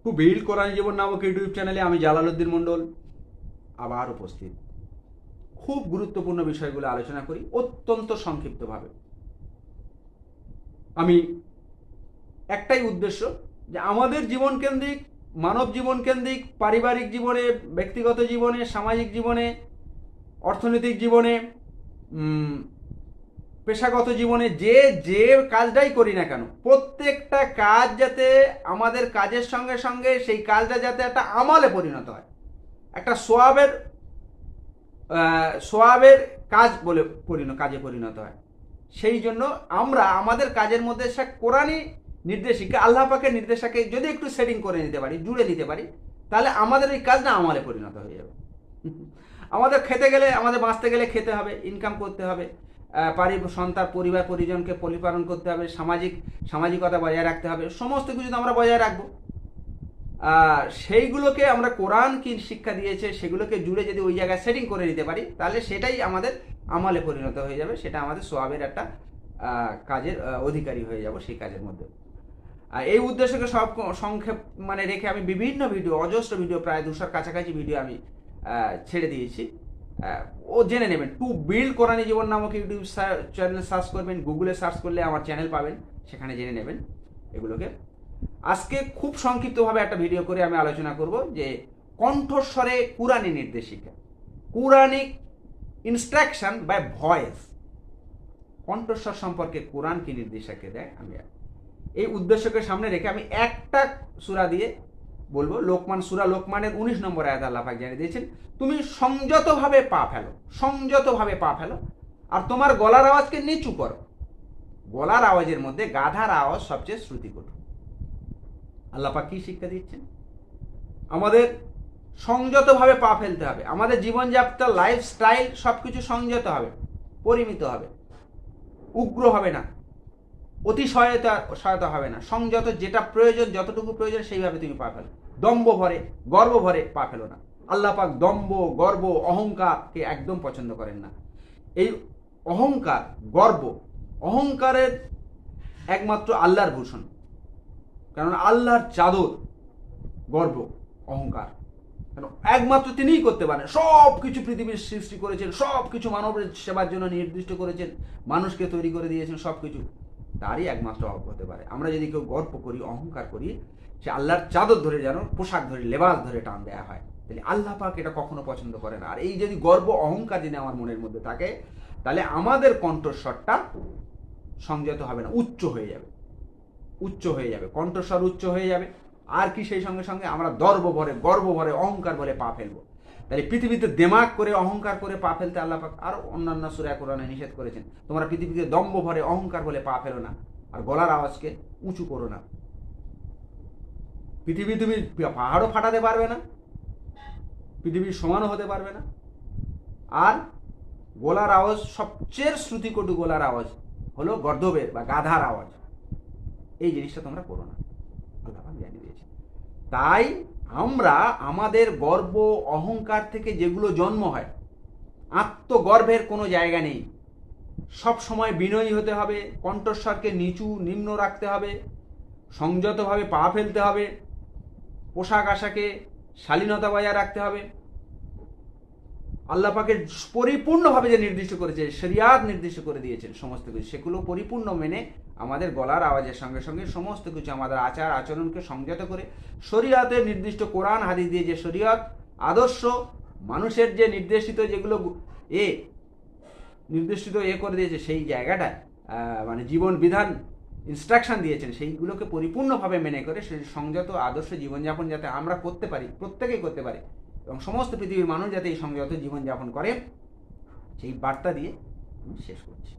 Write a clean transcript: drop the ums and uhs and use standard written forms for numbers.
To build কোরআন জীবন নামক YouTube চ্যানেলে আমি জালালউদ্দিন মণ্ডল আবার উপস্থিত। খুব গুরুত্বপূর্ণ বিষয়গুলো আলোচনা করি অত্যন্ত সংক্ষিপ্তভাবে। আমি একটাই উদ্দেশ্য যে আমাদের জীবন কেন্দ্রিক, মানব জীবন কেন্দ্রিক, পারিবারিক জীবনে, ব্যক্তিগত জীবনে, সামাজিক জীবনে, অর্থনৈতিক জীবনে, পেশাগত জীবনে যে কাজটাই করি না কেন, প্রত্যেকটা কাজ যাতে আমাদের কাজের সঙ্গে সঙ্গে সেই কাজটা যাতে একটা আমালে পরিণত হয়, একটা সোয়াবের কাজ বলে কাজে পরিণত হয়। সেই জন্য আমরা আমাদের কাজের মধ্যে সে কোরআনি নির্দেশিকা, আল্লাহ পাকের নির্দেশাকে যদি একটু সেটিং করে নিতে পারি, জুড়ে নিতে পারি, তাহলে আমাদের এই কাজটা আমালে পরিণত হয়ে যাবে। আমাদের খেতে গেলে, আমাদের বাঁচতে গেলে খেতে হবে, ইনকাম করতে হবে, সন্তান পরিবার পরিজনকে পরিপালন করতে হবে, সামাজিকতা বজায় রাখতে হবে, সমস্ত কিছু তো আমরা বজায় রাখবো। সেইগুলোকে আমরা কোরআন কি শিক্ষা দিয়েছে সেগুলোকে জুড়ে যদি ওই জায়গায় সেটিং করে নিতে পারি, তাহলে সেটাই আমাদের আমলে পরিণত হয়ে যাবে, সেটা আমাদের সোয়াবের একটা কাজের অধিকারী হয়ে যাব সেই কাজের মধ্যে। এই উদ্দেশ্যকে সব সংক্ষেপ রেখে আমি বিভিন্ন ভিডিও, অজস্র ভিডিও, প্রায় 200 কাছাকাছি ভিডিও আমি ছেড়ে দিয়েছি। ও জেনে নেবেন। টু বিল্ড কোরআনি জীবন নামক ইউটিউব চ্যানেল সার্চ করবেন, গুগলে সার্চ করলে আমার চ্যানেল পাবেন, সেখানে জেনে নেবেন এগুলোকে। আজকে খুব সংক্ষিপ্তভাবে একটা ভিডিও করে আমি আলোচনা করব যে কণ্ঠস্বরে কুরআনি নির্দেশিকা, কুরআনিক ইনস্ট্রাকশন বাই ভয়েস, কণ্ঠস্বর সম্পর্কে কোরআন কি নির্দেশিকা দেয়। আমি এই উদ্দেশ্যকে সামনে রেখে আমি একটা সূরা দিয়ে বলবো। সূরা লোকমানের 19 নম্বর আয়াত আল্লাহ পাক জানিয়ে দিয়েছেন, তুমি সংযতভাবে পা ফেলো, সংযতভাবে পা ফেলো, আর তোমার গলার আওয়াজকে নিচু করো। গলার আওয়াজের মধ্যে গাধার আওয়াজ সবচেয়ে শ্রুতিকটু। আল্লাহ পাক কি শিক্ষা দিচ্ছেন? আমাদের সংযতভাবে পা ফেলতে হবে। আমাদের জীবনযাত্রা, লাইফস্টাইল সবকিছু সংযত হবে, পরিমিত হবে, উগ্র হবে না, অতিশয়তা হবে না, সংযত, যেটা প্রয়োজন, যতটুকু প্রয়োজন সেইভাবে তুমি পা ফেলো। দম্ভ ভরে, গর্ব ভরে পা ফেলো না। আল্লাহ পাক দম্ভ, গর্ব, অহংকারকে একদম পছন্দ করেন না। এই অহংকার, গর্ব, অহংকারের একমাত্র আল্লাহর ভূষণ, কারণ আল্লাহর চাদর গর্ব, অহংকার, একমাত্র তিনিই করতে পারেন। সব কিছু পৃথিবীর সৃষ্টি করেছেন, সব কিছু মানবের সেবার জন্য নির্দিষ্ট করেছেন, মানুষকে তৈরি করে দিয়েছেন, সব কিছু তারই একমাত্র হক হতে পারে। আমরা যদি কেউ গর্ব করি, অহংকার করি, সে আল্লাহর চাদর ধরে, যেন পোশাক ধরে, লেবাস ধরে টান দেয়া হয়, তাহলে আল্লাহ পাক এটা কখনো পছন্দ করে না। আর এই যদি গর্ব, অহংকার যদি আমার মনের মধ্যে থাকে, তাহলে আমাদের কণ্ঠস্বরটা সংযত হবে না, উচ্চ হয়ে যাবে, উচ্চ হয়ে যাবে, কণ্ঠস্বর উচ্চ হয়ে যাবে। আর কি, সেই সঙ্গে সঙ্গে আমরা গর্ব ভরে, অহংকার বলে পা ফেলবো। তাহলে পৃথিবীতে দেমাগ করে, অহংকার করে পা ফেলতে আল্লাহ পাক আরো অন্যান্য সূরা কোরআনে নিষেধ করেছেন। তোমরা পৃথিবীতে দম্ভ ভরে, অহংকার বলে পা ফেলো না, আর গলার আওয়াজকে উঁচু করো না। পৃথিবী তুমি পাহাড়ও ফাটাতে পারবে না, পৃথিবীর সমানও হতে পারবে না। আর গলার আওয়াজ, সবচেয়ে শ্রুতিকটু গলার আওয়াজ হলো গর্দবের বা গাধার আওয়াজ। এই জিনিসটা তোমরা করো না, আল্লাহ পাক জানিয়ে দিয়েছে। তাই আমরা আমাদের গর্ব, অহংকার থেকে যেগুলো জন্ম হয়, আত্মগর্বের কোনো জায়গা নেই। সব সময় বিনয়ী হতে হবে, কণ্ঠস্বরকে নিম্ন রাখতে হবে, সংযতভাবে পা ফেলতে হবে, পোশাক আশাকে শালীনতা বজায় রাখতে হবে। আল্লাহ পাকের পরিপূর্ণভাবে যে নির্দিষ্ট করেছে, শরিয়াত নির্দিষ্ট করে দিয়েছেন সমস্ত কিছু, সেগুলো পরিপূর্ণ মেনে আমাদের গলার আওয়াজের সঙ্গে সঙ্গে সমস্ত কিছু আমাদের আচার আচরণকে সংযত করে, শরিয়াতের নির্দিষ্ট কোরআন হাদিস দিয়ে যে শরিয়ত আদর্শ, মানুষের যে নির্দেশিত যেগুলো নির্দিষ্ট করে দিয়েছে, সেই জায়গাটায় জীবন বিধান, ইনস্ট্রাকশন দিয়েছেন, সেইগুলোকে পরিপূর্ণভাবে মেনে করে সেই সংযত আদর্শ জীবনযাপন যাতে আমরা করতে পারি, প্রত্যেকেই করতে পারি, এবং সমস্ত পৃথিবীর মানুষ যাতে এই সংযত জীবনযাপন করে, সেই বার্তা দিয়ে আমি শেষ করছি।